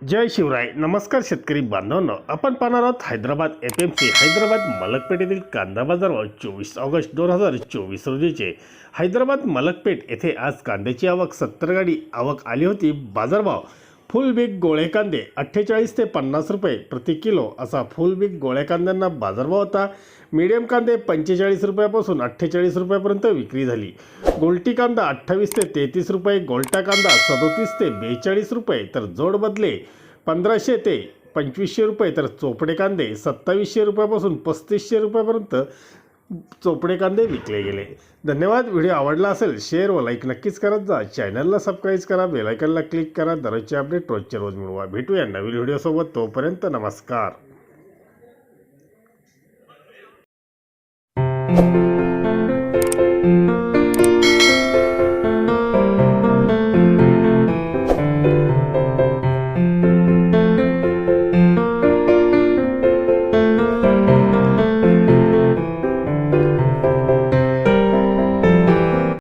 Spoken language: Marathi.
जय शिवराय. नमस्कार शेतकरी बांधवांनो, आपण पाहणार आहोत हैदराबाद FMC हैदराबाद मलकपेठ येथील कांदा बाजारभाव 24 ऑगस्ट 2024 रोजीचे. हैदराबाद मलकपेठ येथे आज कांद्याची आवक 70 गाडी आवक आली होती. बाजारभाव फुल बिग गोळे कांदे 48 ते 50 रुपये प्रति किलो असा फुल बिग गोळ्या कांद्यांना बाजारभाव होता. मीडियम कांदे 45 रुपयापासून 48 रुपयापर्यंत विक्री झाली. गोल्टी कांदा 28 ते 33 रुपये, गोल्टा कांदा 37 ते 42 रुपये, तर जोड बदले 1500 ते 2500 रुपये, तर चोपडे कांदे 2700 रुपयापासून 3500 रुपयापर्यंत चोपडे कांदे विकले गेले. धन्यवाद. व्हिडिओ आवडला असेल शेअर व लाईक नक्कीच करत जा. चॅनलला सबस्क्राईब करा, बेल आयकॉनला क्लिक करा. दररोजचे अपडेट रोजच्या रोज मिळवा. भेटूया नवीन व्हिडिओसोबत. तोपर्यंत नमस्कार.